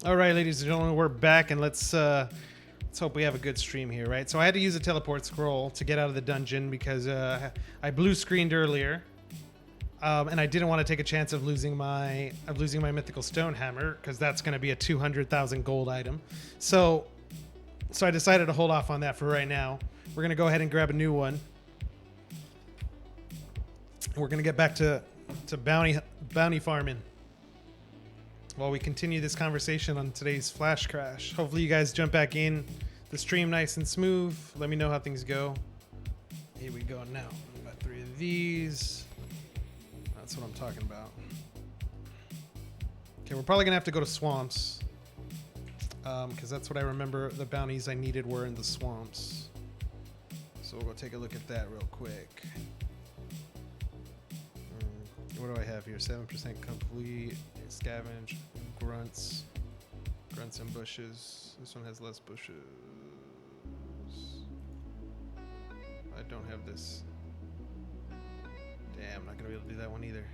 All right, ladies and gentlemen, we're back, and let's hope we have a good stream here, right? So I had to use a teleport scroll to get out of the dungeon because I blue screened earlier, and I didn't want to take a chance of losing my mythical stone hammer because that's going to be a 200,000 gold item. So I decided to hold off on that for right now. We're going to go ahead and grab a new one. We're going to get back to bounty farming while we continue this conversation on today's Flash Crash. Hopefully you guys jump back in the stream nice and smooth. Let me know how things go. Here we go now. Got 3 of these. That's what I'm talking about. Okay, we're probably gonna have to go to swamps because that's what I remember the bounties I needed were in the swamps. So we'll go take a look at that real quick. What do I have here? 7% complete. Scavenge, grunts and bushes. This one has less bushes. I don't have this. Damn, not gonna be able to do that one either.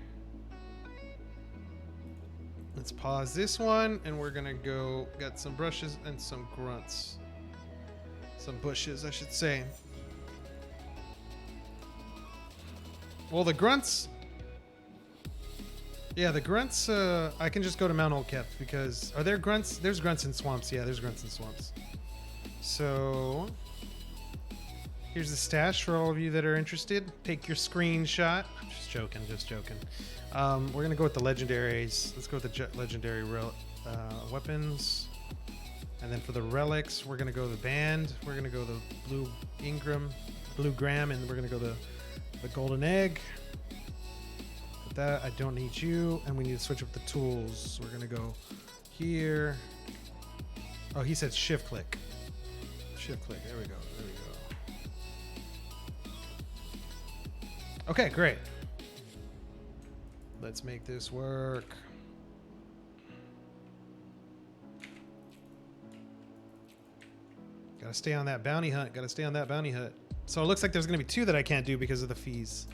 Let's pause this one, and we're gonna go. Got some brushes and some grunts. Some bushes, I should say. Well, the grunts. Yeah, the grunts, I can just go to Mount Olketh because... Are there grunts? There's grunts in swamps. Yeah, there's grunts in swamps. So... Here's the stash for all of you that are interested. Take your screenshot. I'm just joking, we're going to go with the legendaries. Let's go with the legendary weapons. And then for the relics, we're going to go the band. We're going to go the blue Graham, and we're going to go the golden egg. That I don't need you, and we need to switch up the tools. We're gonna go here. Oh, he said shift click. Shift click. There we go. Okay, great. Let's make this work. Gotta stay on that bounty hunt. So it looks like there's gonna be 2 that I can't do because of the fees.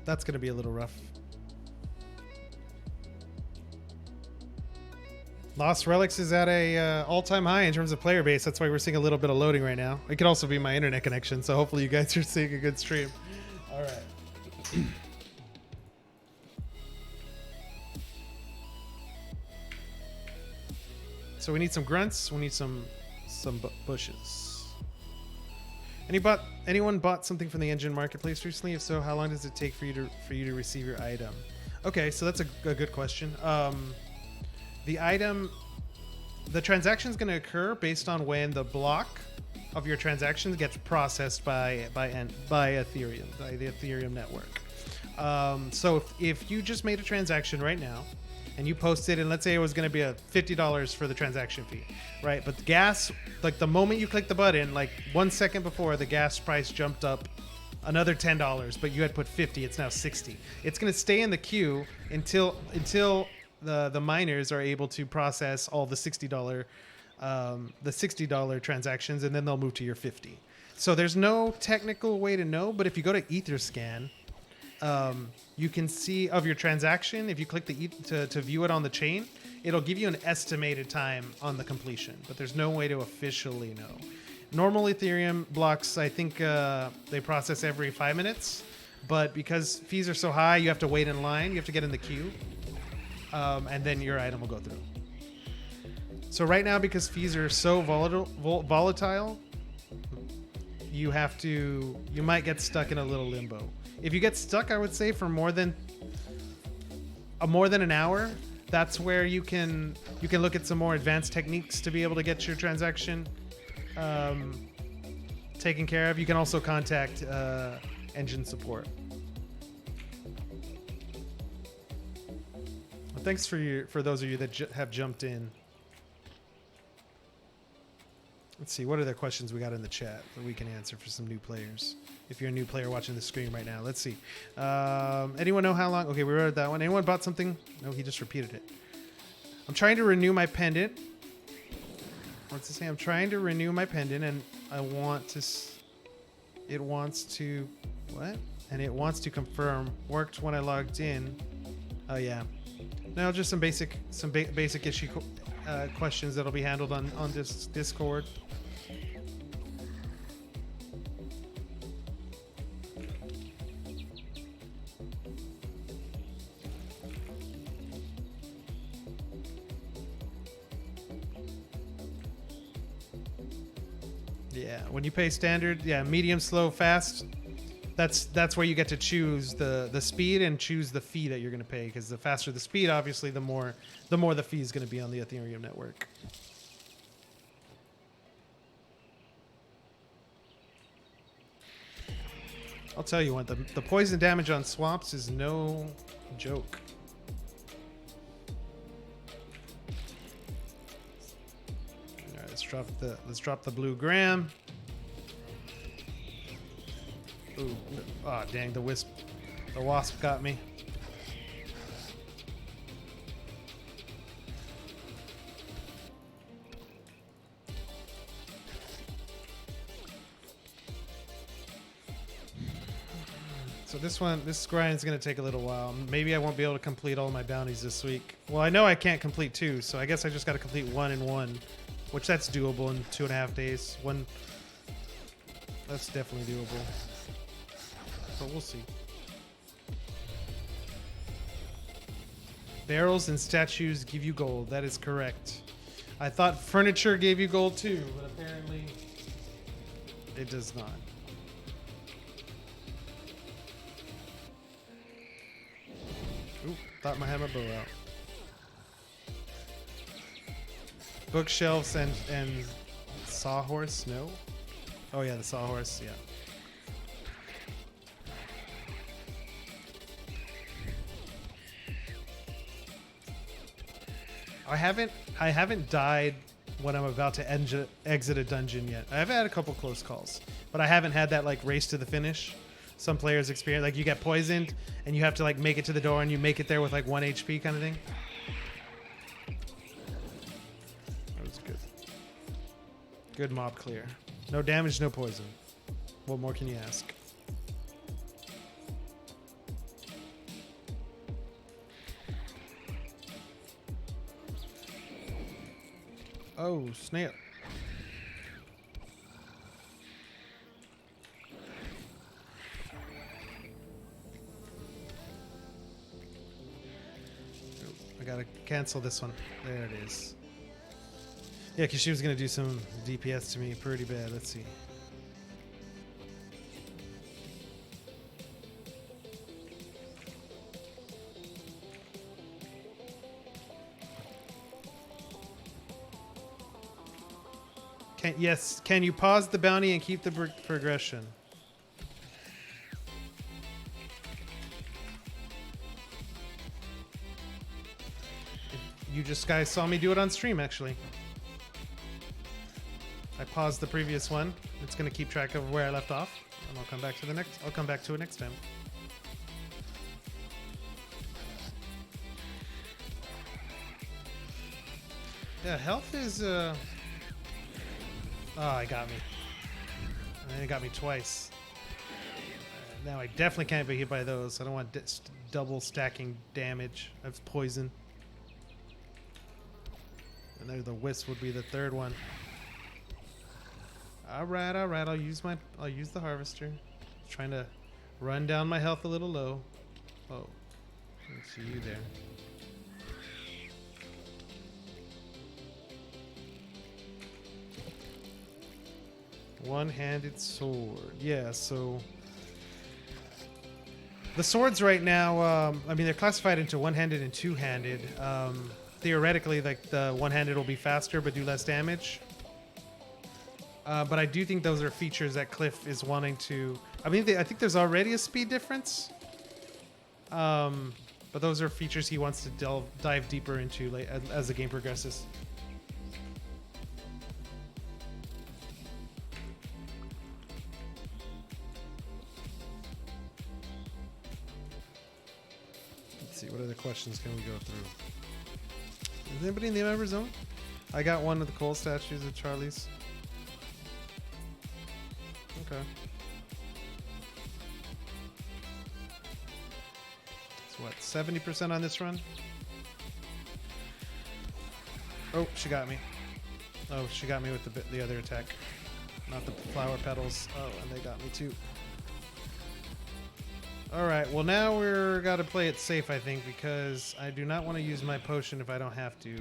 That's going to be a little rough. Lost Relics is at a all-time high in terms of player base. That's why we're seeing a little bit of loading right now. It could also be my internet connection, so hopefully you guys are seeing a good stream. All right. So we need some grunts. We need some bushes. Anyone bought something from the engine marketplace recently? If so, how long does it take for you to receive your item? Okay, so that's a good question. The transaction is going to occur based on when the block of your transaction gets processed by Ethereum, by the Ethereum network. So if you just made a transaction right now, and you posted, and let's say it was going to be a $50 for the transaction fee, right? But the gas, like the moment you click the button, like 1 second before, the gas price jumped up another $10, but you had put 50, it's now 60. It's going to stay in the queue until the miners are able to process all the $60 transactions, and then they'll move to your 50. So there's no technical way to know, but if you go to Etherscan, you can see of your transaction. If you click to view it on the chain, it'll give you an estimated time on the completion, but there's no way to officially know. Normal Ethereum blocks, I think they process every 5 minutes, but because fees are so high, you have to wait in line. You have to get in the queue, and then your item will go through. So right now, because fees are so volatile, you might get stuck in a little limbo. If you get stuck, I would say for more than an hour, that's where you can look at some more advanced techniques to be able to get your transaction taken care of. You can also contact engine support. Well, thanks for those of you that have jumped in. Let's see, what other questions we got in the chat that we can answer for some new players? If you're a new player watching the screen right now, let's see. Anyone know how long? Okay, we read that one. Anyone bought something? No, he just repeated it. I'm trying to renew my pendant. What's it say? I'm trying to renew my pendant, and I want to... It wants to... What? And it wants to confirm. Worked when I logged in. Oh, yeah. Now, just some basic issue questions that'll be handled on this Discord. Yeah, when you pay standard, yeah, medium, slow, fast. That's where you get to choose the speed and choose the fee that you're going to pay, because the faster the speed, obviously, the more the fee is going to be on the Ethereum network. I'll tell you what, the poison damage on swamps is no joke. All right, let's drop the blue gram. Ooh, oh dang, the wasp got me. So this grind is going to take a little while. Maybe I won't be able to complete all my bounties this week. Well, I know I can't complete 2, so I guess I just got to complete 1 in 1, which that's doable in 2.5 days. That's definitely doable. But we'll see. Barrels and statues give you gold. That is correct. I thought furniture gave you gold too, but apparently it does not. Ooh, thought I had my bow out. Bookshelves and sawhorse? No? Oh yeah, the sawhorse, yeah. I haven't died when I'm about to exit a dungeon yet. I've had a couple close calls, but I haven't had that like race to the finish. Some players experience like you get poisoned and you have to like make it to the door and you make it there with like 1 HP kind of thing. That was good. Good mob clear. No damage, no poison. What more can you ask? Oh, snap. I gotta cancel this one. There it is. Yeah, because she was gonna do some DPS to me pretty bad. Let's see. Yes, can you pause the bounty and keep the progression? You guys saw me do it on stream, actually. I paused the previous one. It's going to keep track of where I left off, and I'll come back to it next time. Yeah, health is oh, it got me. And then it got me twice. Now I definitely can't be hit by those. I don't want double stacking damage. That's poison. And there, the wisp would be the third one. All right. I'll use the harvester. Trying to run down my health a little low. Oh, I see you there. One-handed sword. Yeah, so the swords right now, I mean, they're classified into one-handed and two-handed. Theoretically, like the one-handed will be faster but do less damage. But I do think those are features that Cliff is wanting to. I mean, I think there's already a speed difference. But those are features he wants to dive deeper into as the game progresses. Let's see, what other questions can we go through? Is anybody in the member zone? I got one of the coal statues at Charlie's. Okay. It's what, 70% on this run? Oh, she got me. Oh, she got me with the other attack. Not the flower petals. Oh, and they got me too. Alright, well now we're gotta play it safe, I think, because I do not want to use my potion if I don't have to.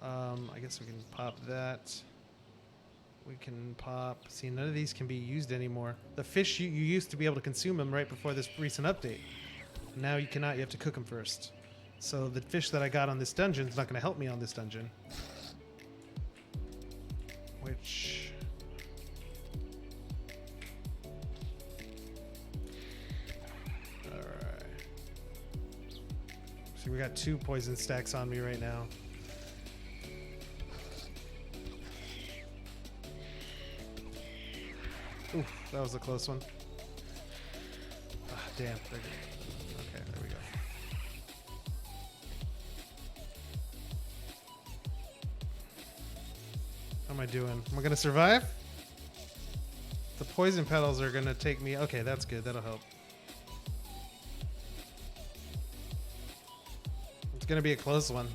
I guess we can pop that. We can pop... See, none of these can be used anymore. The fish, you used to be able to consume them right before this recent update. Now you cannot, you have to cook them first. So the fish that I got on this dungeon is not going to help me on this dungeon. Which... Alright. See, we got 2 poison stacks on me right now. Oof, that was a close one. Ah, damn. Okay, there we go. How am I doing? Am I gonna survive? The poison petals are gonna take me. Okay, that's good. That'll help. It's gonna be a close one.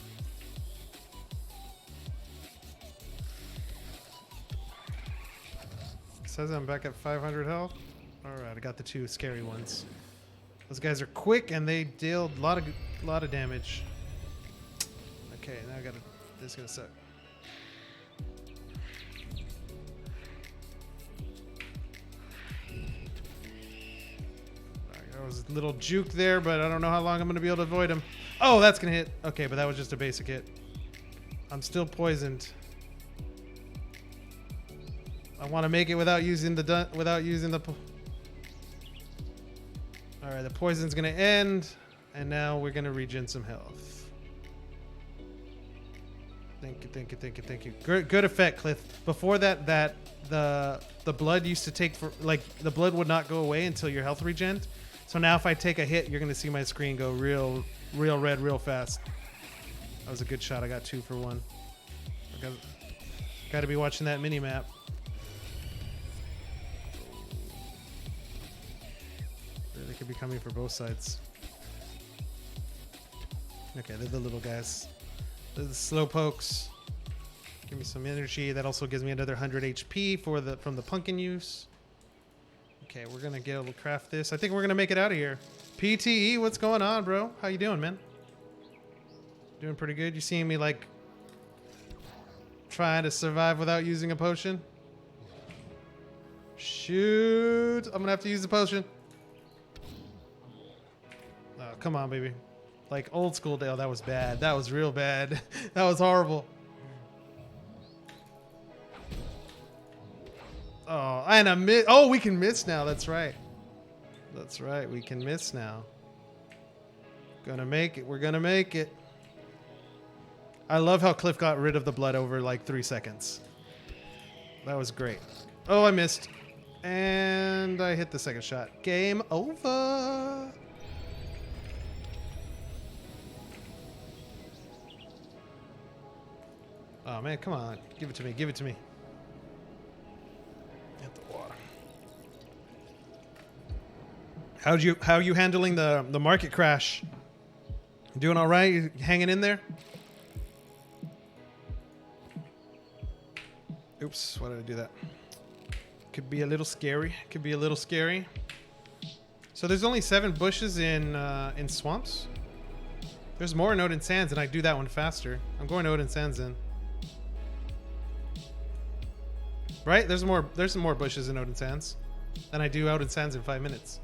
Says I'm back at 500 health. Alright, I got the 2 scary ones. Those guys are quick and they deal a lot of damage. Okay, now I gotta... This is gonna suck. Alright, that was a little juke there, but I don't know how long I'm gonna be able to avoid him. Oh, that's gonna hit. Okay, but that was just a basic hit. I'm still poisoned. I want to make it without using the All right, the poison's gonna end, and now we're gonna regen some health. Thank you. Good effect, Cliff. Before that, the blood used to take for the blood would not go away until your health regen. So now if I take a hit, you're gonna see my screen go real red real fast. That was a good shot. I got 2 for 1. Got to be watching that mini map. They could be coming for both sides. Okay, they're the little guys. They're the slow pokes. Give me some energy. That also gives me another 100 HP from the pumpkin use. Okay, we're gonna get able to craft this. I think we're gonna make it out of here. PTE, what's going on, bro? How you doing, man? Doing pretty good. You seeing me like trying to survive without using a potion? Shoot! I'm gonna have to use the potion. Oh, come on, baby. Like old school Dale. That was bad. That was real bad. That was horrible. Oh, and a miss. Oh, we can miss now. That's right. That's right. We can miss now. Gonna make it. We're gonna make it. I love how Cliff got rid of the blood over like 3 seconds. That was great. Oh, I missed. And I hit the second shot. Game over. Oh man, come on. Give it to me. Give it to me. Hit the water. How are you handling the market crash? Doing all right? You hanging in there? Oops, why did I do that? Could be a little scary. Could be a little scary. So there's only 7 bushes in swamps. There's more in Odin Sands, and I do that one faster. I'm going to Odin Sands then. Right? There's some more bushes in Odin Sands than I do Odin Sands in 5 minutes.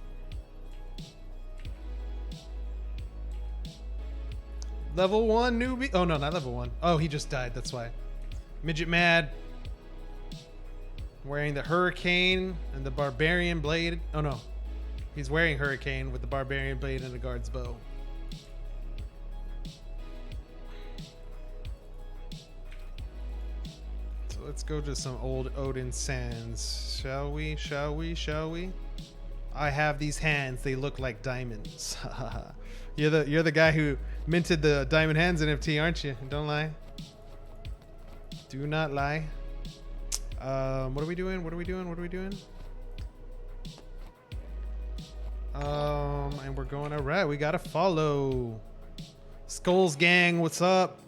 Level 1 newbie. Oh no, not level 1. Oh, he just died. That's why. Midget mad. Wearing the hurricane and the barbarian blade. Oh no. He's wearing hurricane with the barbarian blade and the guard's bow. So let's go to some old Odin Sands. Shall we? Shall we? Shall we? I have these hands. They look like diamonds. You're the guy who minted the diamond hands NFT, aren't you? Don't lie. Do not lie. What are we doing? What are we doing? What are we doing? And we're going, all right, we got to follow. Skulls gang, what's up?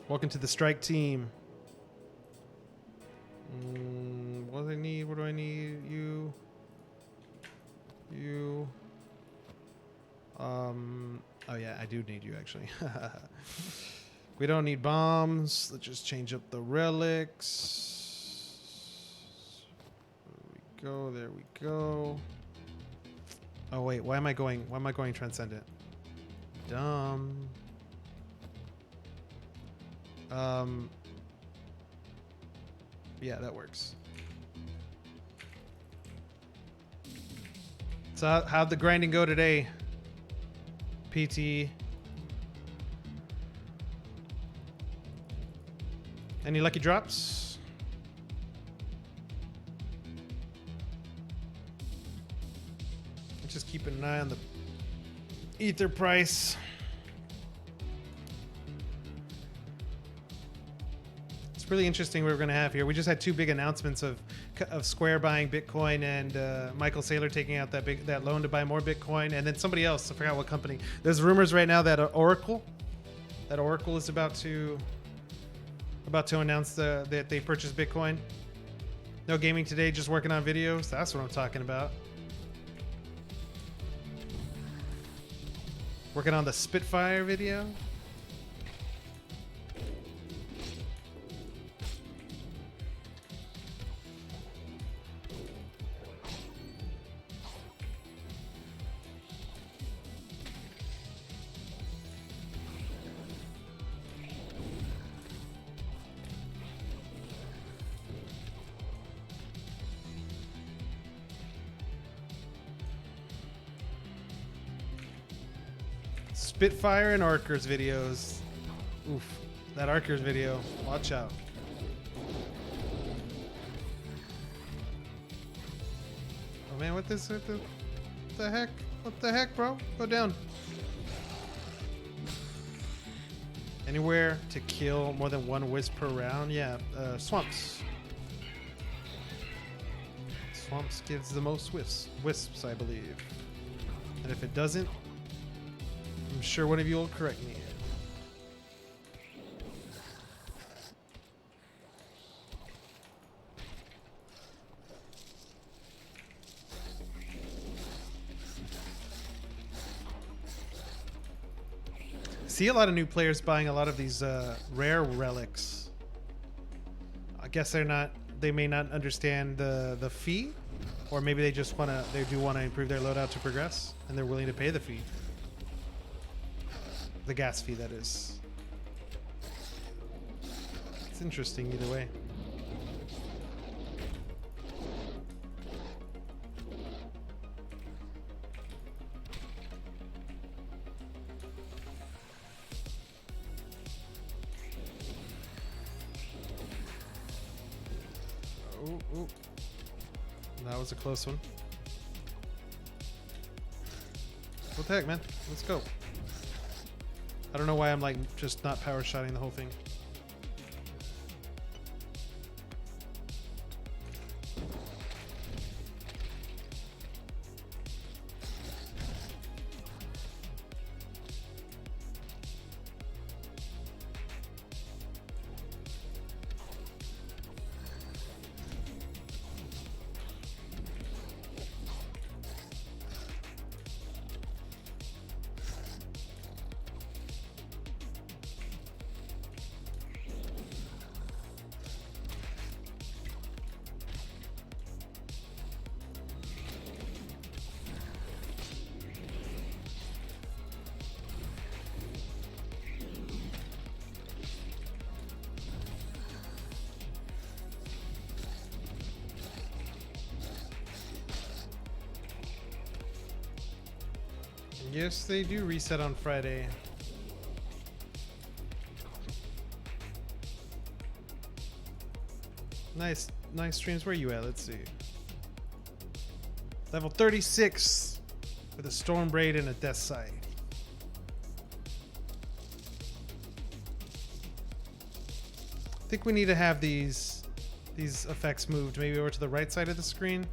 Welcome to the strike team. What do I need? What do I need? You. Oh yeah, I do need you actually. We don't need bombs. Let's just change up the relics. There we go. Oh wait, why am I going transcendent? Dumb. Yeah, that works. So how'd the grinding go today, PT? Any lucky drops? Just keeping an eye on the ether price. It's really interesting what we're going to have here. We just had two big announcements of Square buying Bitcoin and Michael Saylor taking out that loan to buy more Bitcoin, and then somebody else, I forgot what company. There's rumors right now that Oracle is about to announce that they purchased Bitcoin. No gaming today, just working on videos. That's what I'm talking about. Working on the Spitfire video. Spitfire and Arker's videos. Oof. That Arker's video. Watch out. Oh man, what the heck? What the heck, bro? Go down. Anywhere to kill more than one wisp per round? Yeah, swamps. Swamps gives the most wisps, I believe. And if it doesn't, I'm sure one of you will correct me. See a lot of new players buying a lot of these rare relics. I guess they may not understand the fee, or maybe they just do want to improve their loadout to progress, and they're willing to pay the fee. The gas fee, that is. It's interesting either way. Oh. That was a close one. What the heck, man? Let's go. I don't know why I'm like just not power shotting the whole thing. Yes, they do reset on Friday. Nice streams. Where you at? Let's see. Level 36 with a Storm Braid and a Death Sight. I think we need to have these effects moved maybe over to the right side of the screen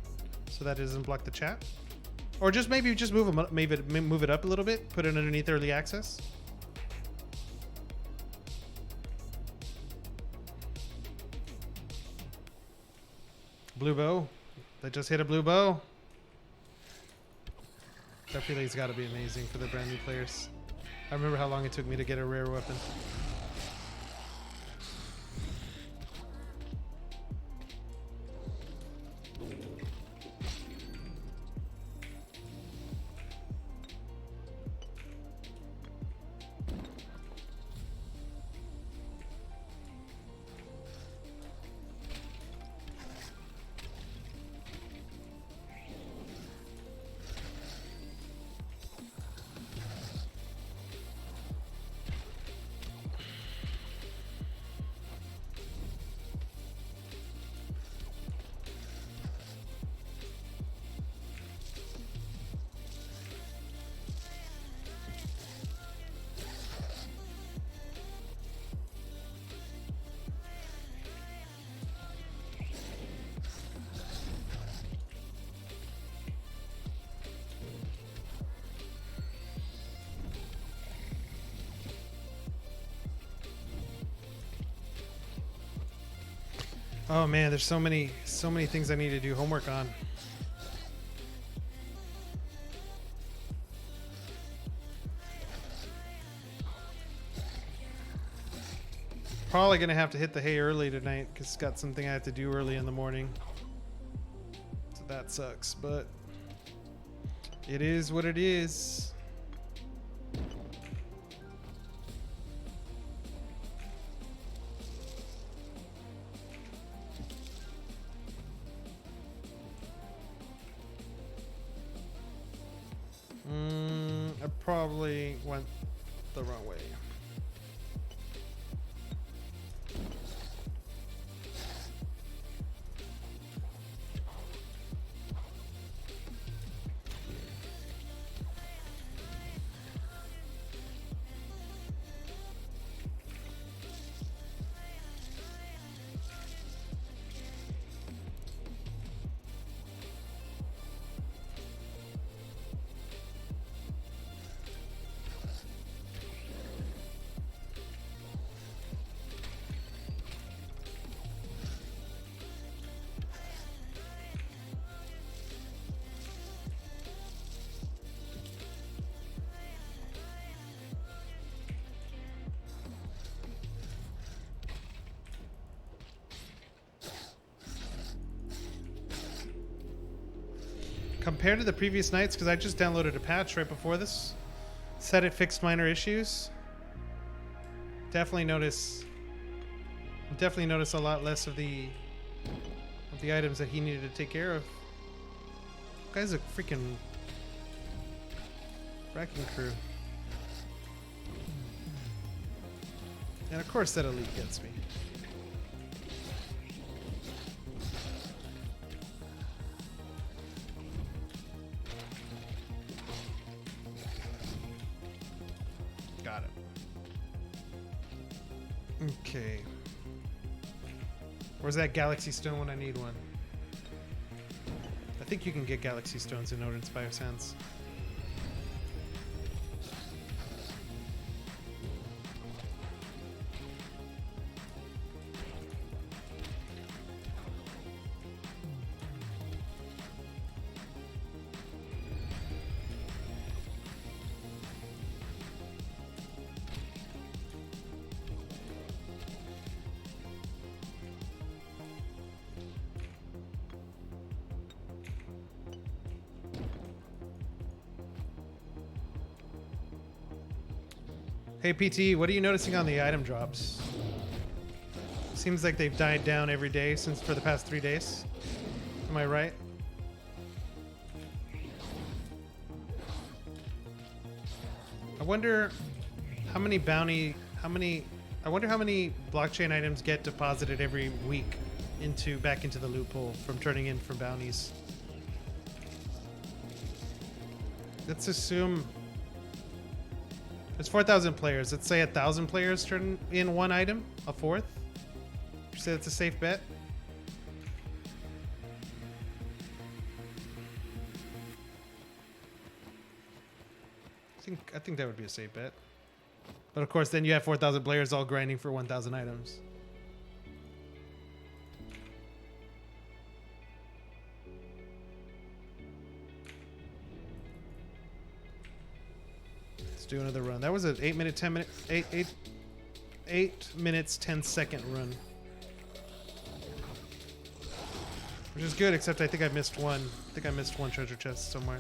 so that it doesn't block the chat. Or just maybe just move them up, move it up a little bit, put it underneath early access. Blue bow. That just hit a blue bow. That feeling's got to be amazing for the brand new players. I remember how long it took me to get a rare weapon. Oh man, there's so many things I need to do homework on. Probably gonna have to hit the hay early tonight because it's got something I have to do early in the morning. So that sucks, but it is what it is. I probably went the wrong way. Compared to the previous nights, because I just downloaded a patch right before this, said it fixed minor issues. Definitely notice a lot less of the items that he needed to take care of. Guy's a freaking wrecking crew. And of course that elite gets me. Got it. Okay. Where's that galaxy stone when I need one? I think you can get galaxy stones in Odin's Biosands. Hey PT, what are you noticing on the item drops? Seems like they've died down every day for the past 3 days. Am I right? I wonder how many blockchain items get deposited every week back into the loot pool from turning in for bounties. Let's assume there's 4,000 players. Let's say 1,000 players turn in one item, a fourth. You say that's a safe bet? I think that would be a safe bet. But of course, then you have 4,000 players all grinding for 1,000 items. do another run. That was an 8 minutes 10-second run, which is good. Except I think I missed one. I think I missed one treasure chest somewhere.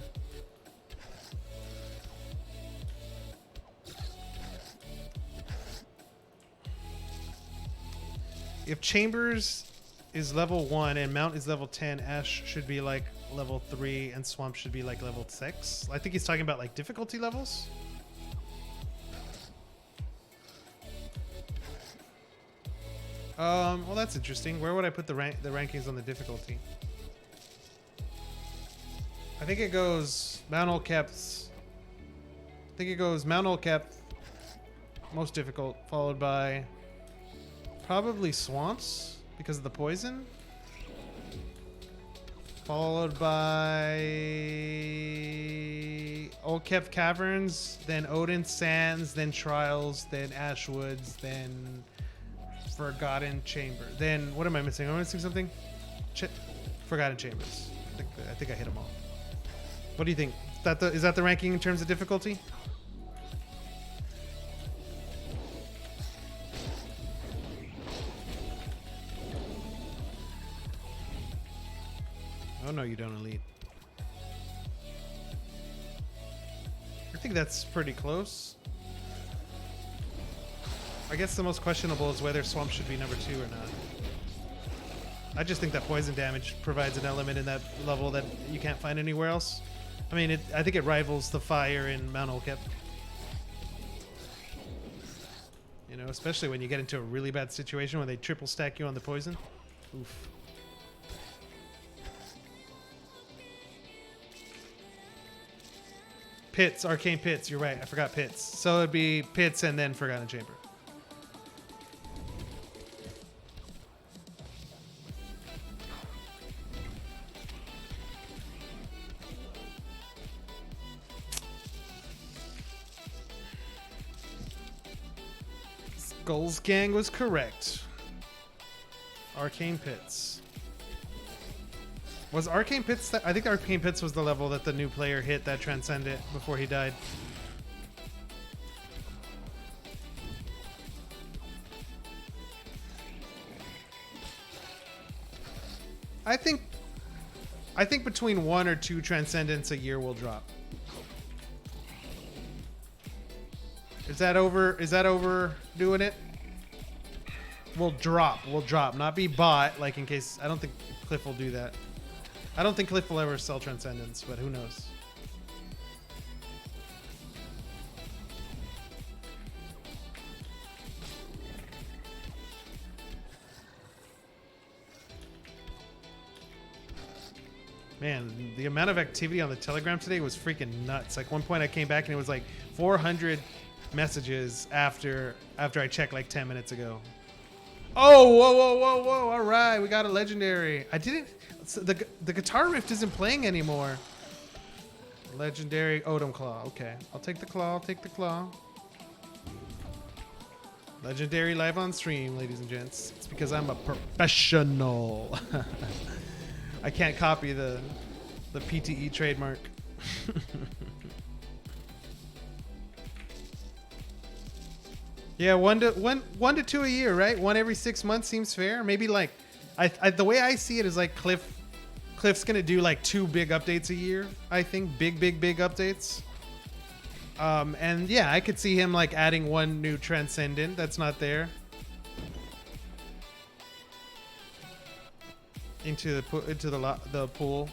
If Chambers is level 1 and Mount is level 10, Ash should be like level 3 and Swamp should be like level 6. I think he's talking about like difficulty levels. Well, that's interesting. Where would I put the rankings on the difficulty? I think it goes Mount Olkep's. I think it goes Mount Olkep, most difficult, followed by probably Swamps because of the poison. Followed by Olkep Caverns, then Odin Sands, then Trials, then Ashwoods, then Forgotten Chamber. Then what am I missing? Am I missing something? Forgotten Chambers. I think I hit them all. What do you think? Is that the ranking in terms of difficulty? Oh no, you don't, Elite. I think that's pretty close. I guess the most questionable is whether Swamp should be number 2 or not. I just think that poison damage provides an element in that level that you can't find anywhere else. I mean, I think it rivals the fire in Mount Olkep. You know, especially when you get into a really bad situation when they triple stack you on the poison. Oof. Pits, Arcane Pits, you're right, I forgot Pits. So it'd be Pits and then Forgotten Chamber. Skulls Gang was correct. Arcane Pits. Was Arcane Pits I think Arcane Pits was the level that the new player hit that transcended before he died. I think between 1 or 2 transcendents a year will drop. Is that overdoing it? Will drop, not be bought, like in case. I don't think Cliff will do that. I don't think Cliff will ever sell Transcendence, but who knows? Man, the amount of activity on the Telegram today was freaking nuts. Like one point I came back and it was like 400 messages after I checked like 10 minutes ago. Oh, whoa. All right, we got a legendary. I didn't... So the Guitar Rift isn't playing anymore. Legendary Odom Claw. Okay, I'll take the claw. Legendary live on stream, ladies and gents. It's because I'm a professional. I can't copy the PTE trademark. Yeah, one to two a year, right? One every 6 months seems fair. Maybe like, the way I see it is like Cliff's gonna do like 2 big updates a year. I think big updates. And yeah, I could see him like adding 1 new Transcendent that's not there into the pool.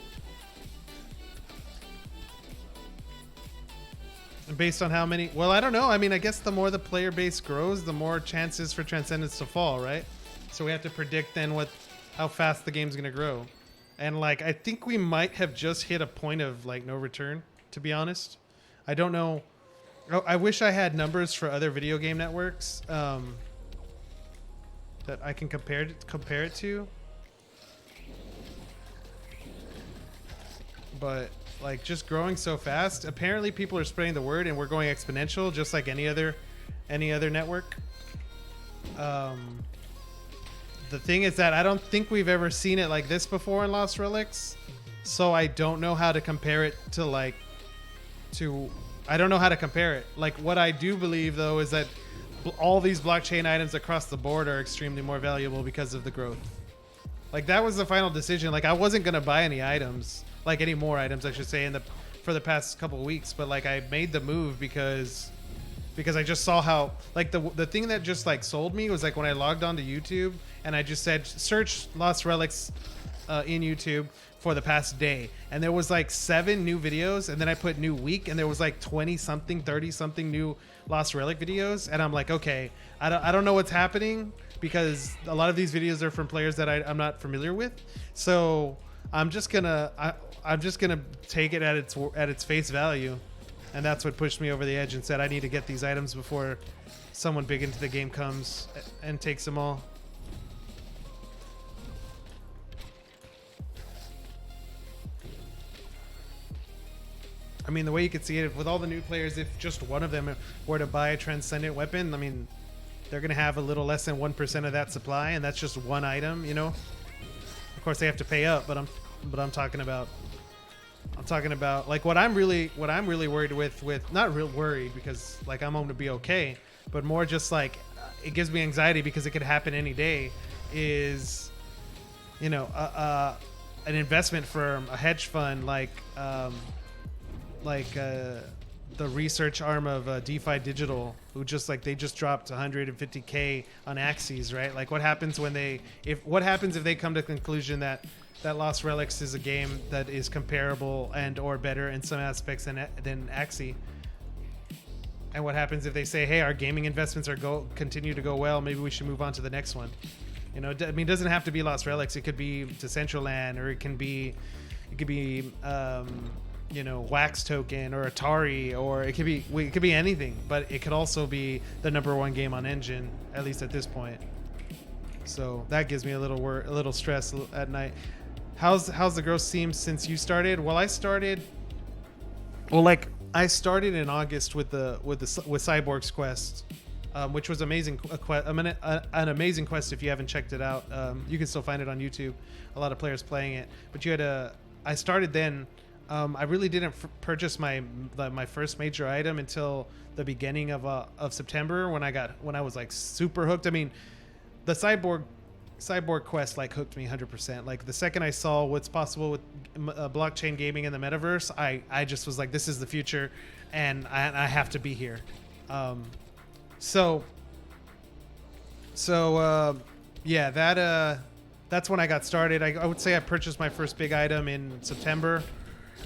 And based on how many, well, I don't know. I mean, I guess the more the player base grows, the more chances for Transcendence to fall, right? So we have to predict then how fast the game's gonna grow. And like, I think we might have just hit a point of like no return, to be honest. I don't know. I wish I had numbers for other video game networks that I can compare it to. But like just growing so fast, apparently people are spreading the word and we're going exponential just like any other network. The thing is that I don't think we've ever seen it like this before in Lost Relics, so I don't know how to compare it to I don't know how to compare it. Like, what I do believe though is that all these blockchain items across the board are extremely more valuable because of the growth. Like, that was the final decision. Like, I wasn't gonna buy any items, like any more items, I should say, for the past couple of weeks. But like, I made the move because I just saw how, like, the thing that just like sold me was like when I logged onto YouTube and I just said search Lost Relics in YouTube for the past day, and there was like 7 new videos, and then I put new week and there was like 20 something 30 something new Lost Relic videos, and I'm like, okay, I don't know what's happening, because a lot of these videos are from players that I'm not familiar with. So I'm just gonna take it at its face value, and that's what pushed me over the edge and said I need to get these items before someone big into the game comes and takes them all. I mean, the way you could see it, with all the new players, if just one of them were to buy a transcendent weapon, I mean, they're going to have a little less than 1% of that supply, and that's just one item, you know? Of course, they have to pay up, but I'm talking about like what I'm really worried with, not real worried because like I'm going to be okay, but more just like it gives me anxiety because it could happen any day, is, you know, an investment firm, a hedge fund like the research arm of DeFi Digital, who just like they just dropped 150K on Axes, right? Like, what happens when what happens if they come to the conclusion that Lost Relics is a game that is comparable and or better in some aspects than Axie? And what happens if they say, hey, our gaming investments continue to go well, maybe we should move on to the next one? You know, I mean, it doesn't have to be Lost Relics. It could be Decentraland, or it could be you know, Wax Token or Atari, or it could be anything, but it could also be the #1 game on Engine, at least at this point. So that gives me a little stress at night. How's the growth seem since you started? Well, I started in August with Cyborg's Quest, which was amazing. An amazing quest. If you haven't checked it out, you can still find it on YouTube. A lot of players playing it, but I started then. I really didn't purchase my first major item until the beginning of September, when I was like super hooked. I mean, the Cyborg Quest like hooked me 100%. Like, the second I saw what's possible with blockchain gaming in the metaverse, I just was like, this is the future, and I have to be here. Yeah, that's when I got started. I would say I purchased my first big item in September.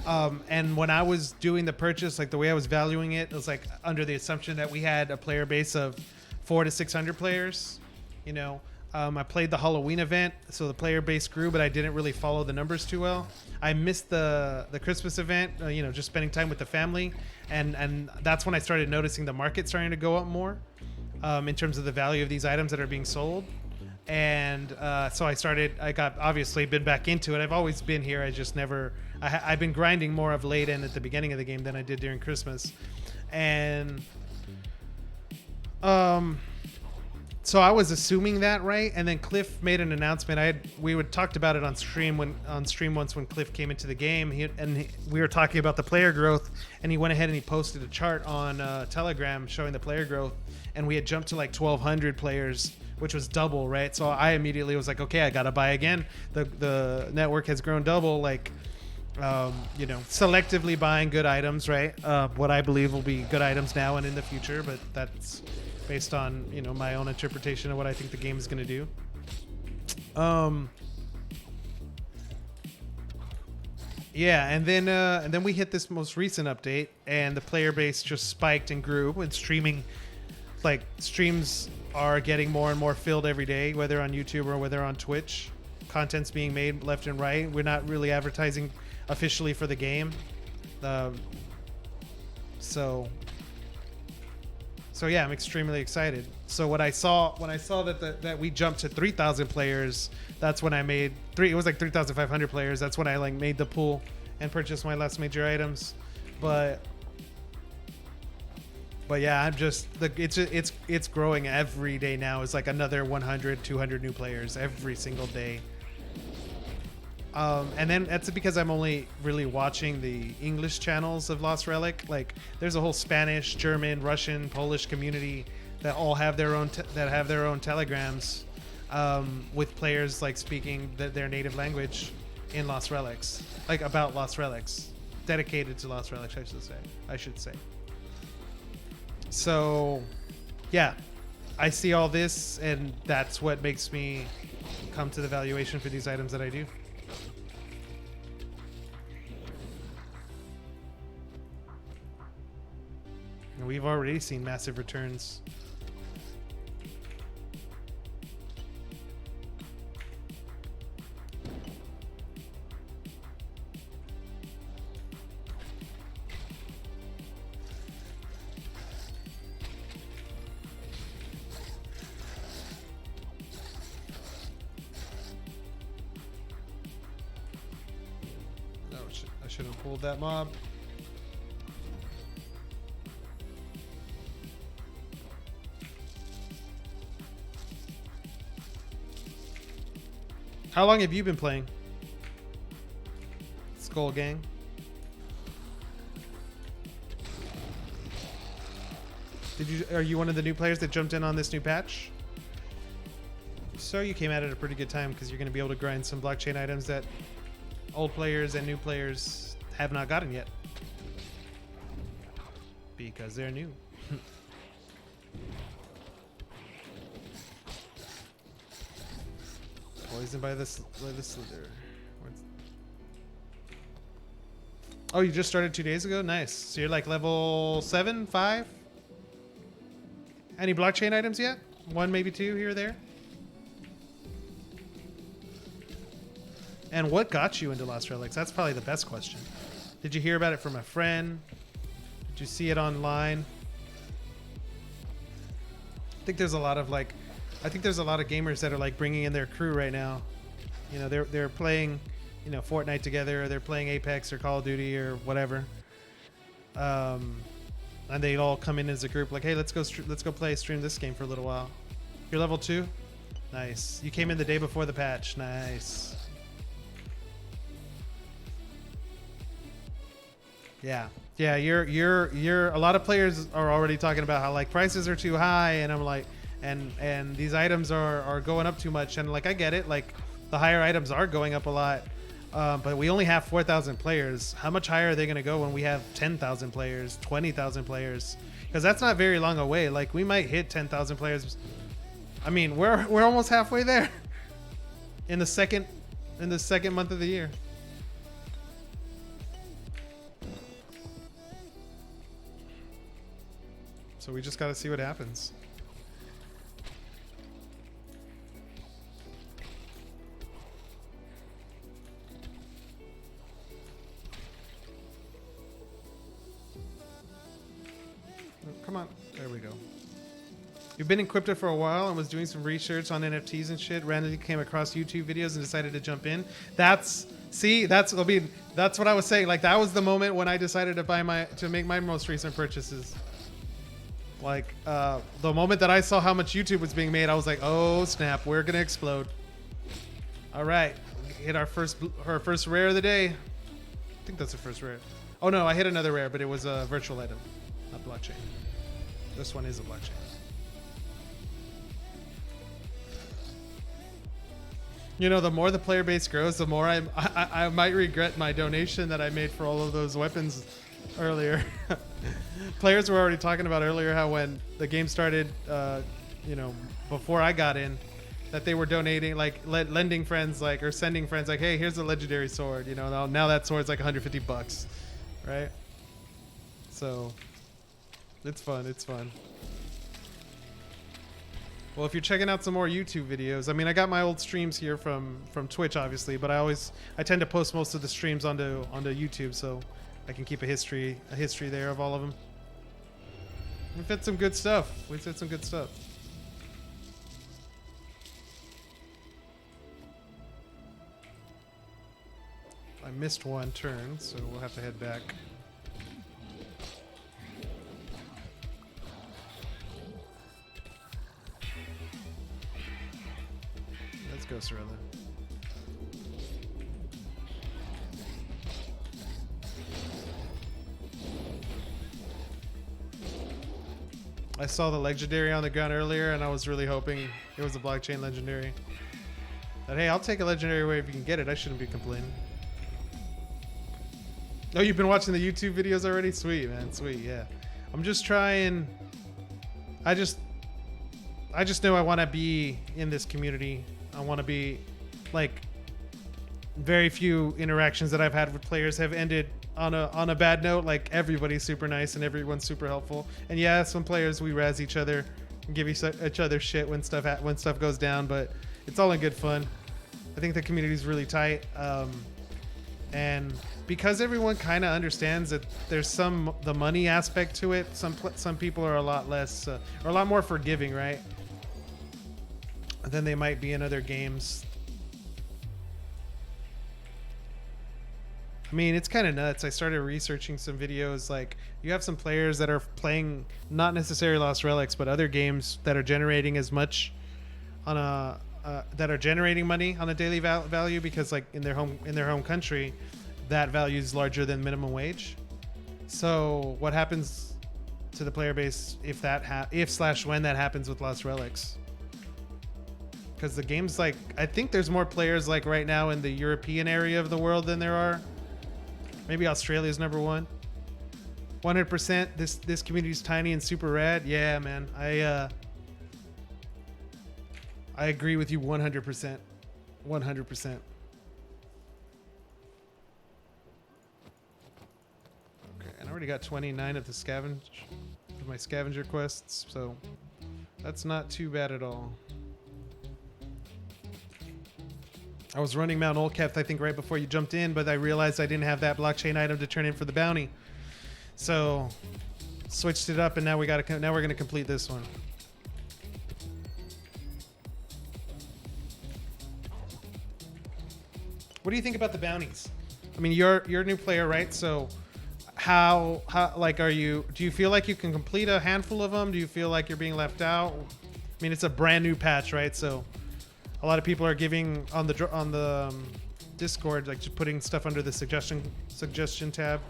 And when I was doing the purchase, like the way I was valuing it was like under the assumption that we had a player base of 400 to 600 players. You know, I played the Halloween event, so the player base grew, but I didn't really follow the numbers too well. I missed the Christmas event, you know, just spending time with the family, and that's when I started noticing the market starting to go up more, in terms of the value of these items that are being sold. And so I got obviously been back into it. I've always been here. I just never. I've been grinding more of late and at the beginning of the game than I did during Christmas, and so I was assuming that, right? And then Cliff made an announcement. We had talked about it on stream once when Cliff came into the game. We were talking about the player growth, and he went ahead and he posted a chart on Telegram showing the player growth, and we had jumped to like 1,200 players, which was double, right? So I immediately was like, okay, I gotta buy again. The network has grown double, like. You know, selectively buying good items, right? What I believe will be good items now and in the future, but that's based on, you know, my own interpretation of what I think the game is going to do. Yeah, and then we hit this most recent update, and the player base just spiked and grew. And streams are getting more and more filled every day, whether on YouTube or whether on Twitch. Content's being made left and right. We're not really advertising officially for the game, so yeah, I'm extremely excited. So when I saw that we jumped to 3,000 players, that's when I made it was like 3,500 players. That's when I like made the pool and purchased my last major items. But yeah, I'm just it's growing every day now. It's like another 100, 200 new players every single day. And then that's because I'm only really watching the English channels of Lost Relic. Like, there's a whole Spanish, German, Russian, Polish community that all have their own telegrams with players like speaking their native language in Lost Relics, like about Lost Relics, dedicated to Lost Relics. I should say. So, yeah, I see all this, and that's what makes me come to the valuation for these items that I do. And we've already seen massive returns. No, I should have pulled that mob. How long have you been playing Skull Gang? Are you one of the new players that jumped in on this new patch? So you came at it at a pretty good time, because you're going to be able to grind some blockchain items that old players and new players have not gotten yet, because they're new. Poisoned by the slither. Oh, you just started 2 days ago? Nice. So you're like level 7, 5? Any blockchain items yet? 1, maybe 2 here or there? And what got you into Lost Relics? That's probably the best question. Did you hear about it from a friend? Did you see it online? I think there's a lot of gamers that are like bringing in their crew right now. You know, they're playing, you know, Fortnite together, or they're playing Apex or Call of Duty or whatever. And they all come in as a group, like, hey, let's go stream this game for a little while. You're level 2? Nice. You came in the day before the patch. Nice. Yeah. Yeah, you're a lot of players are already talking about how like prices are too high, and I'm like, and these items are going up too much, and like I get it, like the higher items are going up a lot, but we only have 4,000 players. How much higher are they going to go when we have 10,000 players, 20,000 players? Because that's not very long away. Like, we might hit 10,000 players. I mean, we're almost halfway there in the second month of the year. So we just got to see what happens. Oh, come on. There we go. You've been in crypto for a while and was doing some research on NFTs and shit. Randomly came across YouTube videos and decided to jump in. That's what I was saying. Like, that was the moment when I decided to make my most recent purchases. Like, the moment that I saw how much YouTube was being made, I was like, oh snap, we're gonna explode. All right, hit our first rare of the day. I think that's the first rare. Oh no, I hit another rare, but it was a virtual item, not blockchain. This one is a blockchain. You know, the more the player base grows, the more I might regret my donation that I made for all of those weapons earlier. Players were already talking about earlier how when the game started, you know, before I got in, that they were donating, like lending friends, like, or sending friends, like, hey, here's a legendary sword. You know, now that sword's like $150, right? So it's fun. It's fun. Well, if you're checking out some more YouTube videos, I mean, I got my old streams here from Twitch, obviously, but I tend to post most of the streams onto YouTube, so I can keep a history there of all of them. We've had some good stuff. I missed one turn, so we'll have to head back. Let's go, Sorella. I saw the legendary on the ground earlier, and I was really hoping it was a blockchain legendary. But hey, I'll take a legendary away if you can get it. I shouldn't be complaining. Oh, you've been watching the YouTube videos already? Sweet, man. Sweet, yeah. I'm just trying. I just know I want to be in this community. I want to be, like, very few interactions that I've had with players have ended on a bad note. Like, everybody's super nice and everyone's super helpful. And yeah, some players we razz each other and give each other shit when stuff goes down, but it's all in good fun. I think the community's really tight, and because everyone kind of understands that there's the money aspect to it. Some people are a lot less or a lot more forgiving, right, than they might be in other games. I mean, it's kind of nuts. I started researching some videos. Like, you have some players that are playing not necessarily Lost Relics, but other games that are generating as much on a that are generating money on a daily value because, like, in their home country, that value is larger than minimum wage. So what happens to the player base if when that happens with Lost Relics? Because the game's, like, I think there's more players, like, right now in the European area of the world than there are. Maybe Australia's number one. 100%. This community's tiny and super rad. Yeah, man. I agree with you 100%. 100%. Okay, and I already got 29 of my scavenger quests, so that's not too bad at all. I was running Mount Olketh, I think, right before you jumped in, but I realized I didn't have that blockchain item to turn in for the bounty. So switched it up, and now we're gonna complete this one. What do you think about the bounties? I mean, you're a new player, right? So how like do you feel like you can complete a handful of them? Do you feel like you're being left out? I mean, it's a brand new patch, right? So a lot of people are giving on the Discord, like, just putting stuff under the suggestion tab,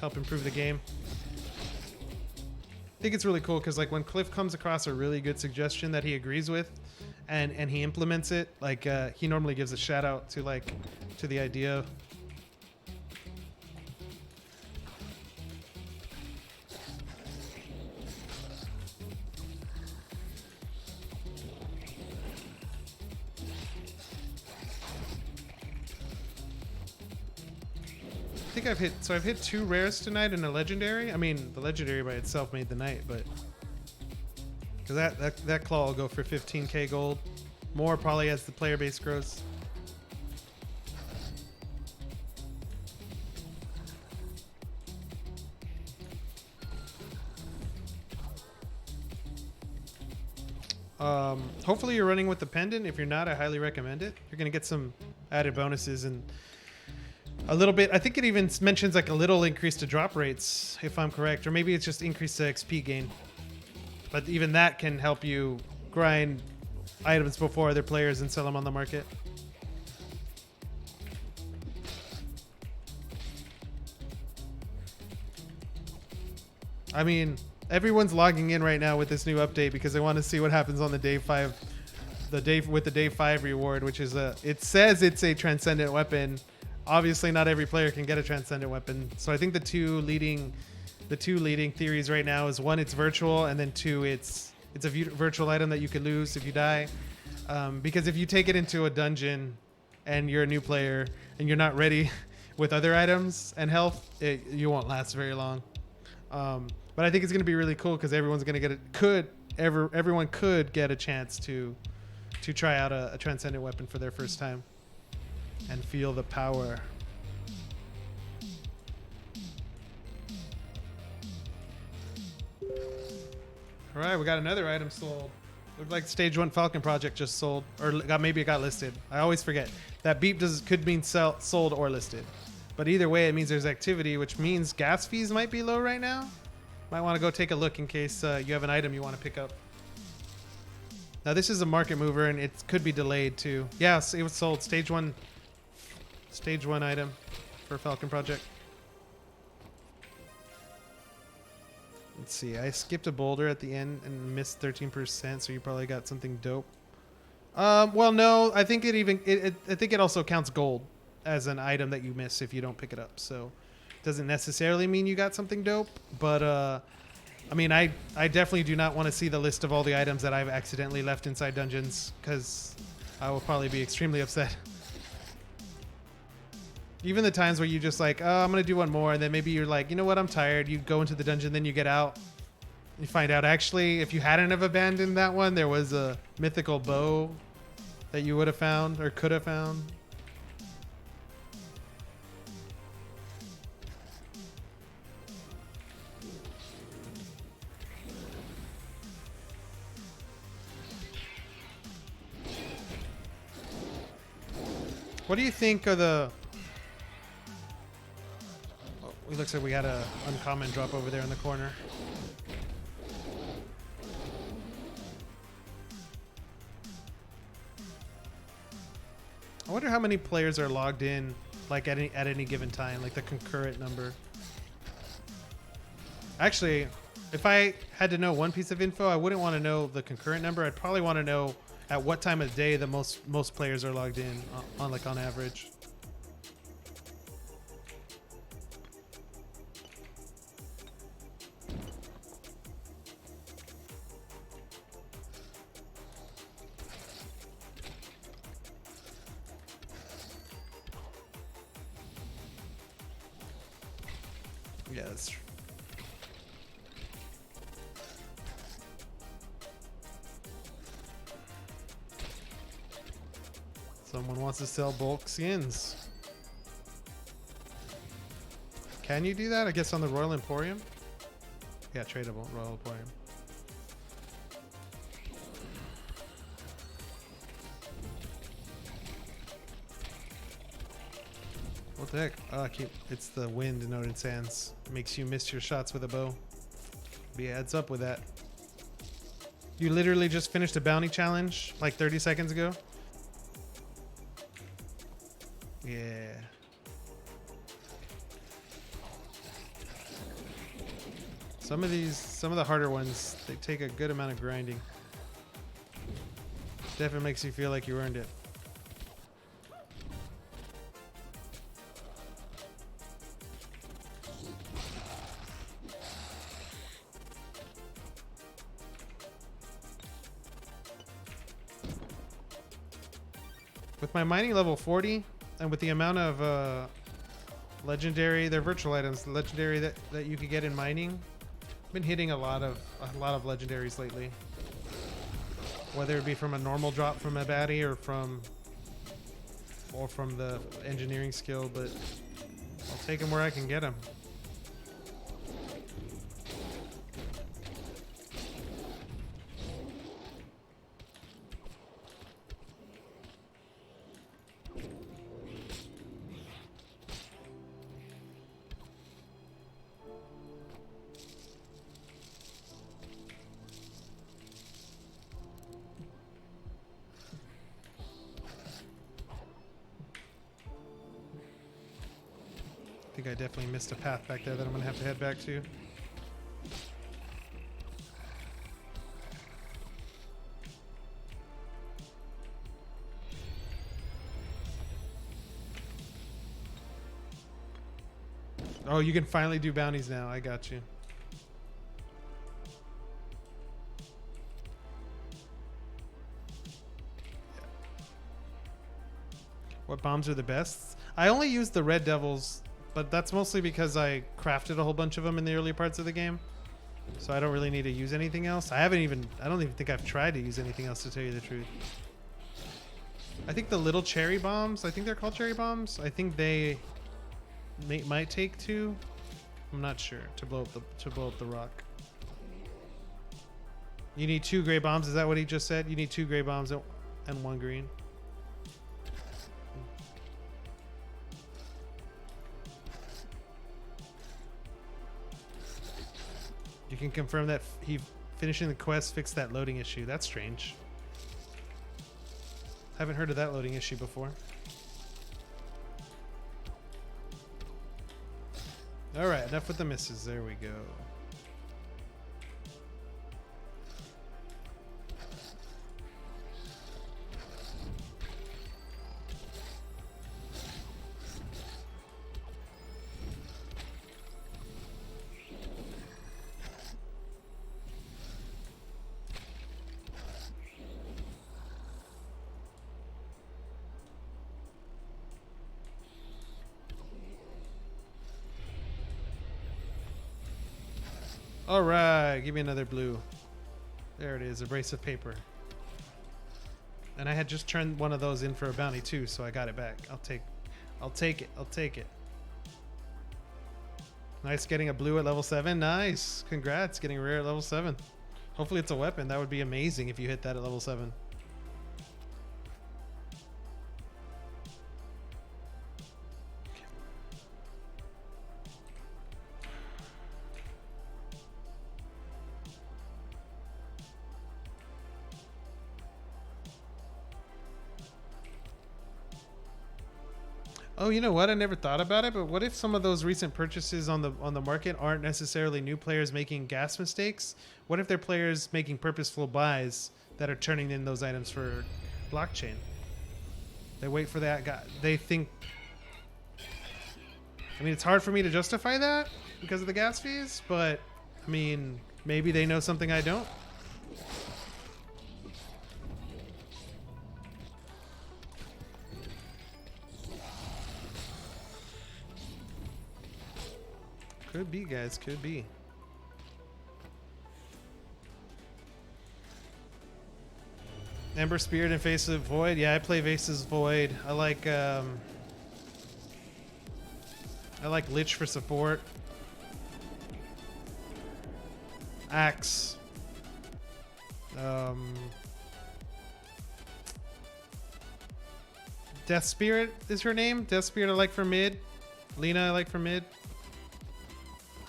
help improve the game. I think it's really cool because, like, when Cliff comes across a really good suggestion that he agrees with, and he implements it, like, he normally gives a shout out to the idea. I think I've hit 2 rares tonight and a legendary. I mean, the legendary by itself made the night, but because that claw will go for 15k gold, more probably as the player base grows. Hopefully you're running with the pendant. If you're not, I highly recommend it. You're gonna get some added bonuses and a little bit. I think it even mentions, like, a little increase to drop rates, if I'm correct, or maybe it's just increase to XP gain. But even that can help you grind items before other players and sell them on the market. I mean, everyone's logging in right now with this new update because they want to see what happens on the day 5, with the day 5 reward, which is it says it's a transcendent weapon. Obviously, not every player can get a transcendent weapon. So I think the two leading theories right now is, 1, it's virtual, and then 2, it's a virtual item that you could lose if you die. Because if you take it into a dungeon and you're a new player and you're not ready with other items and health, you won't last very long. But I think it's going to be really cool because everyone's going to get it. Everyone could get a chance to try out a transcendent weapon for their first time and feel the power. All right, we got another item sold. Looked like Stage 1 Falcon Project just sold, or maybe it got listed. I always forget. That beep could mean sold or listed. But either way, it means there's activity, which means gas fees might be low right now. Might want to go take a look in case you have an item you want to pick up. Now, this is a market mover, and it could be delayed too. Yes, it was sold. Stage 1 item for Falcon Project. Let's see. I skipped a boulder at the end and missed 13%, so you probably got something dope. Well, no. I think I think it also counts gold as an item that you miss if you don't pick it up. So it doesn't necessarily mean you got something dope. But I mean, I definitely do not want to see the list of all the items that I've accidentally left inside dungeons, because I will probably be extremely upset. Even the times where you just like, oh, I'm going to do one more. And then maybe you're like, you know what? I'm tired. You go into the dungeon, then you get out. You find out, actually, if you hadn't have abandoned that one, there was a mythical bow that you would have found or could have found. What do you think of the... Oh, it looks like we had a uncommon drop over there in the corner. I wonder how many players are logged in, like at any given time, like the concurrent number. Actually, if I had to know one piece of info, I wouldn't want to know the concurrent number. I'd probably want to know at what time of day the most players are logged in on average. Yeah, that's true. Someone wants to sell bulk skins. Can you do that? I guess on the Royal Emporium? Yeah, tradable, Royal Emporium. What the heck? Oh, it's the wind in Odin Sands. It makes you miss your shots with a bow. Be a heads up with that. You literally just finished a bounty challenge like 30 seconds ago? Yeah. Some of the harder ones, they take a good amount of grinding. Definitely makes you feel like you earned it. With my mining level 40, and with the amount of legendary, they're virtual items, legendary that you could get in mining, I've been hitting a lot of legendaries lately. Whether it be from a normal drop from a baddie or from the engineering skill, but I'll take them where I can get them. I think I definitely missed a path back there that I'm gonna have to head back to. Oh, you can finally do bounties now. I got you. What bombs are the best? I only use the Red Devils, but that's mostly because I crafted a whole bunch of them in the early parts of the game. So I don't really need to use anything else. I don't even think I've tried to use anything else, to tell you the truth. I think the little cherry bombs, I think they're called cherry bombs. I think they might take 2. I'm not sure to blow up the rock. You need 2 gray bombs. Is that what he just said? You need 2 gray bombs and 1 green. You can confirm that finishing the quest fixed that loading issue. That's strange. Haven't heard of that loading issue before. All right, enough with the misses. There we go. All right, give me another blue. There it is, abrasive paper. And I had just turned one of those in for a bounty too, so I got it back. I'll take it. Nice getting a blue at level 7. Nice. Congrats getting a rare at level 7. Hopefully it's a weapon. That would be amazing if you hit that at level 7. Oh, you know what? I never thought about it, but what if some of those recent purchases on the market aren't necessarily new players making gas mistakes? What if they're players making purposeful buys that are turning in those items for blockchain? They wait for that guy. They think. I mean, it's hard for me to justify that because of the gas fees, but I mean, maybe they know something I don't. Could be, guys. Could be. Ember Spirit and Faceless Void. Yeah, I play Faceless Void. I like Lich for support. Axe. Death Spirit is her name. Death Spirit I like for mid. Lena I like for mid.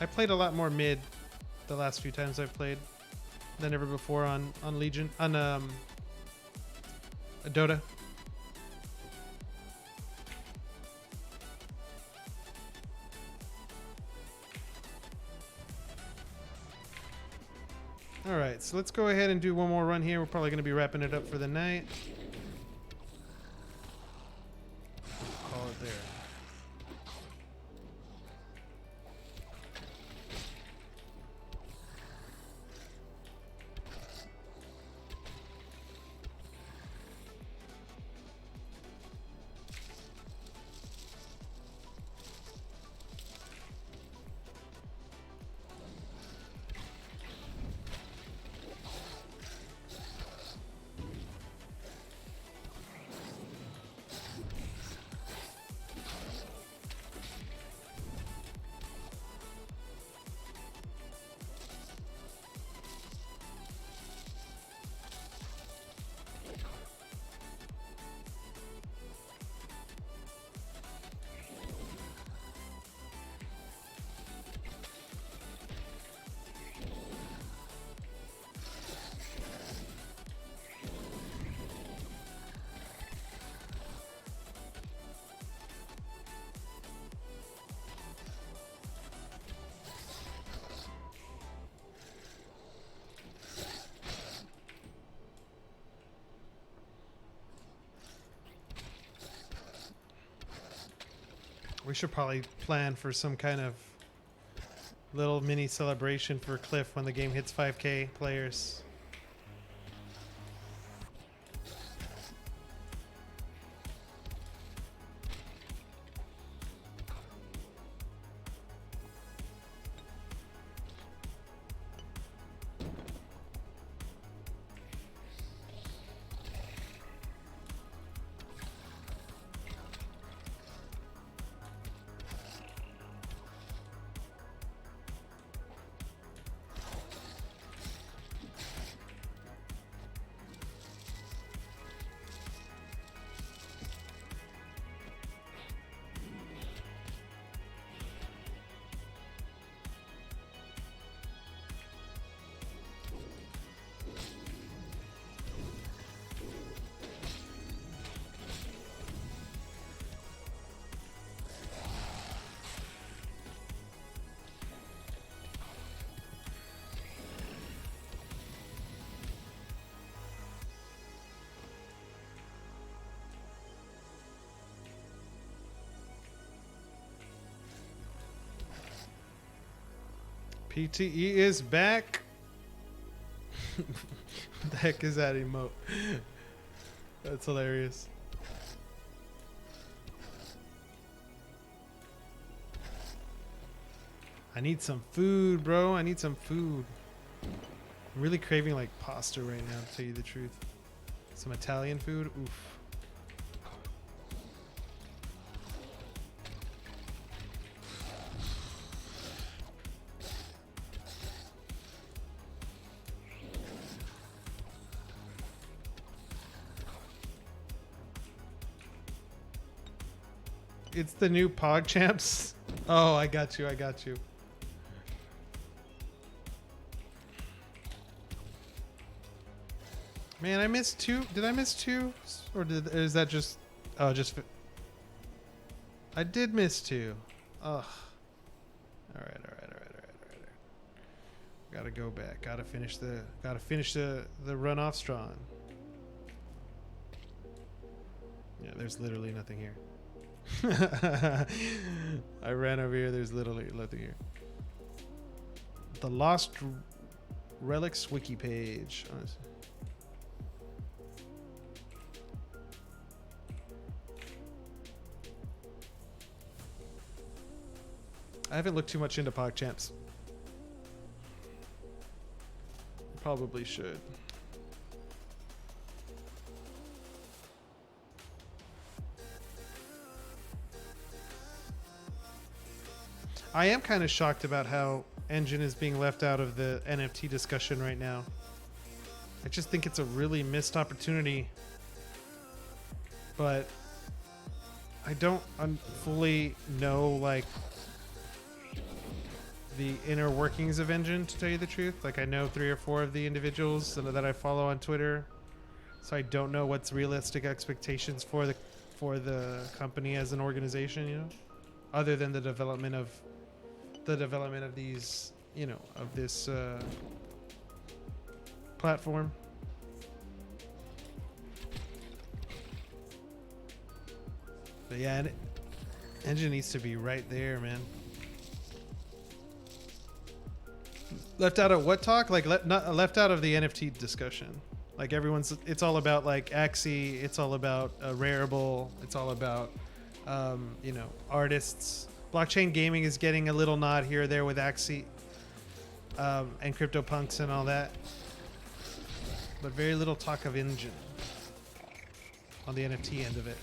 I played a lot more mid the last few times I've played than ever before on Legion, on Dota. All right, so let's go ahead and do one more run here. We're probably going to be wrapping it up for the night. Call it there. We should probably plan for some kind of little mini celebration for Cliff when the game hits 5K players. PTE is back. What the heck is that emote? That's hilarious. I need some food, bro. I need some food. I'm really craving like pasta right now, to tell you the truth. Some Italian food. Oof. It's the new Pog Champs. Oh, I got you. I got you. Man, I missed 2. Did I miss 2? Or is that just... Oh, just... I did miss 2. Ugh. Alright. Gotta go back. Gotta finish the runoff strong. Yeah, there's literally nothing here. I ran over here. There's literally nothing here. The Lost Relics wiki page. Honestly. I haven't looked too much into PogChamps. Probably should. I am kind of shocked about how Engine is being left out of the NFT discussion right now. I just think it's a really missed opportunity. But I don't fully know like the inner workings of Engine, to tell you the truth. Like I know 3 or 4 of the individuals that I follow on Twitter, so I don't know what's realistic expectations for the company as an organization, you know, other than the development of these, you know, of this platform. But yeah, Engine needs to be right there, man. Left out of what talk? Like not left out of the NFT discussion. Like it's all about like Axie. It's all about Rareable. It's all about, you know, artists. Blockchain gaming is getting a little nod here or there with Axie, and CryptoPunks and all that. But very little talk of Engine on the NFT end of it.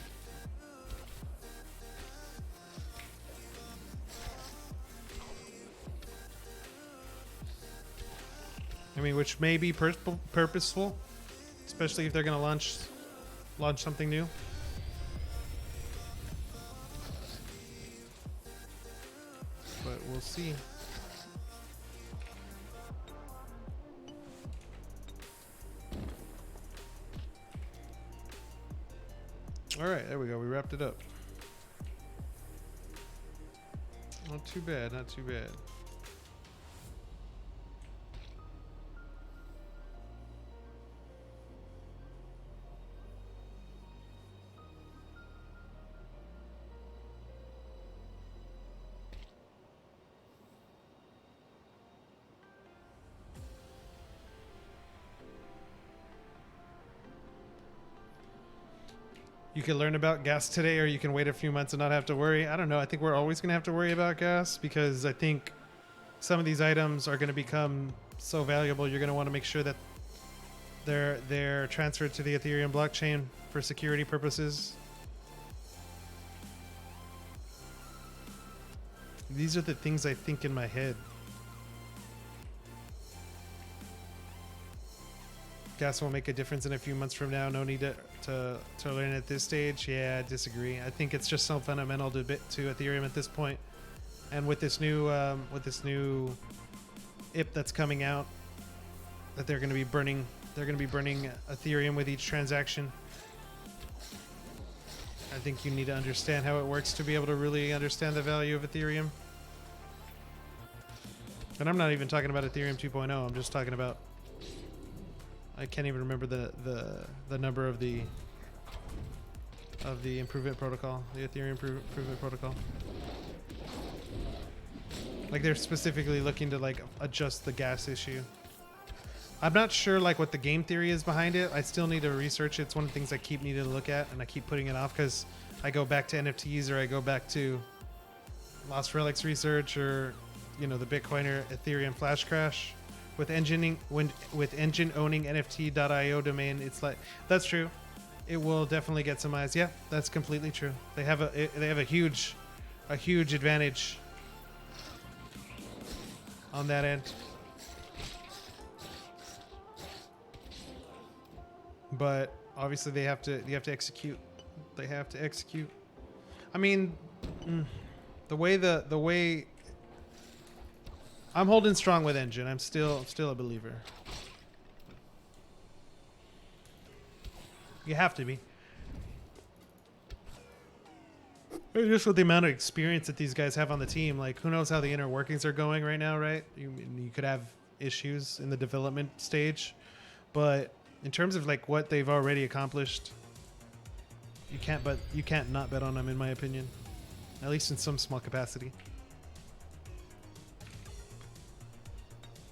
I mean, which may be purposeful, especially if they're going to launch something new. But we'll see. All right, there we go. We wrapped it up. Not too bad, not too bad. You can learn about gas today, or you can wait a few months and not have to worry. I don't know. I think we're always going to have to worry about gas, because I think some of these items are going to become so valuable. You're going to want to make sure that they're transferred to the Ethereum blockchain for security purposes. These are the things I think in my head. Gas will make a difference in a few months from now. No need to learn at this stage. Yeah, I disagree. I think it's just so fundamental to Ethereum at this point. And with this new IP that's coming out, that they're going to be burning Ethereum with each transaction. I think you need to understand how it works to be able to really understand the value of Ethereum. And I'm not even talking about Ethereum 2.0. I'm just talking about, I can't even remember the number of the improvement protocol, the Ethereum improvement protocol. Like they're specifically looking to like adjust the gas issue. I'm not sure like what the game theory is behind it. I still need to research it. It's one of the things I keep needing to look at, and I keep putting it off because I go back to NFTs, or I go back to Lost Relics research, or the Bitcoiner Ethereum flash crash with engine owning NFT.io domain. It's like, that's true. It will definitely get some eyes. Yeah, that's completely true. They have a huge advantage on that end. But obviously you have to execute. They have to execute. I mean, the way I'm holding strong with Engine. I'm still a believer. You have to be. Just with the amount of experience that these guys have on the team, like who knows how the inner workings are going right now, right? You could have issues in the development stage, but in terms of like what they've already accomplished, you can't not bet on them, in my opinion, at least in some small capacity.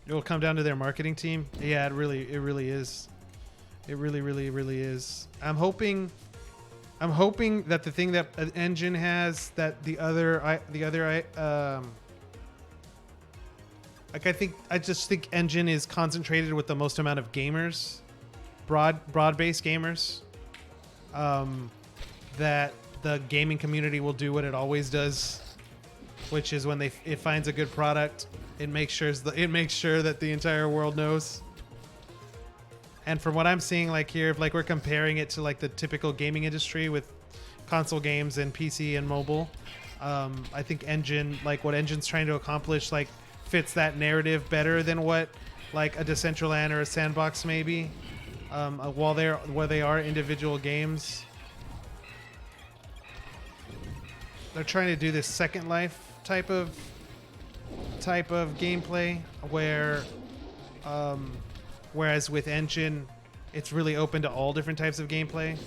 It will come down to their marketing team. Yeah, it really is. It really is. I'm hoping that the thing that Engine has that I just think Engine is concentrated with the most amount of gamers, broad-based gamers. That the gaming community will do what it always does, which is when it finds a good product, it makes sure that the entire world knows. And from what I'm seeing, like here, if like we're comparing it to like the typical gaming industry with console games and PC and mobile, I think Engine, like what Engine's trying to accomplish, like fits that narrative better than what like a Decentraland or a Sandbox maybe. While they are individual games, they're trying to do this Second Life type of gameplay where whereas with Engine it's really open to all different types of gameplay.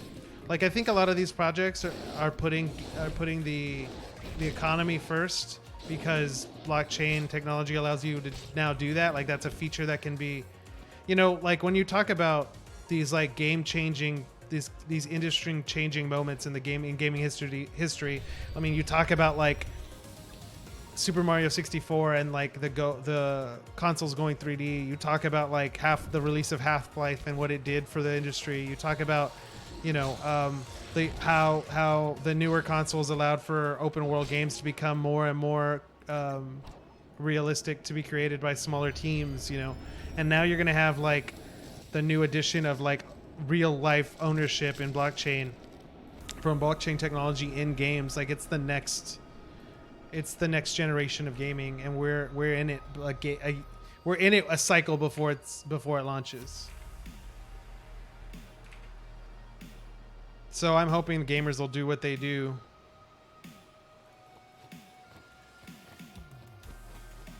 Like I think a lot of these projects are putting the economy first because blockchain technology allows you to now do that. Like that's a feature that can be, like when you talk about these like game-changing, these industry-changing moments in gaming history. I mean, you talk about like Super Mario 64 and like the consoles going 3D. You talk about like the release of Half-Life and what it did for the industry. You talk about, how the newer consoles allowed for open world games to become more and more realistic to be created by smaller teams. And now you're gonna have like the new addition of like real life ownership in blockchain from blockchain technology in games. Like it's the next generation of gaming, and we're in it like we're in it a cycle before it launches. So I'm hoping the gamers will do what they do,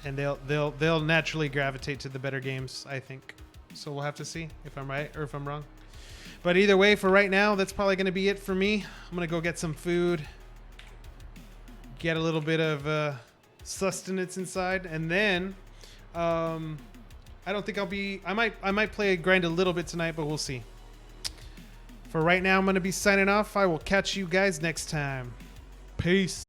and they'll naturally gravitate to the better games, I think. So we'll have to see if I'm right or if I'm wrong. But either way, for right now, that's probably going to be it for me. I'm going to go get some food, get a little bit of sustenance inside, and then I don't think I might play a grind a little bit tonight, but we'll see. For right now, I'm going to be signing off. I will catch you guys next time. Peace.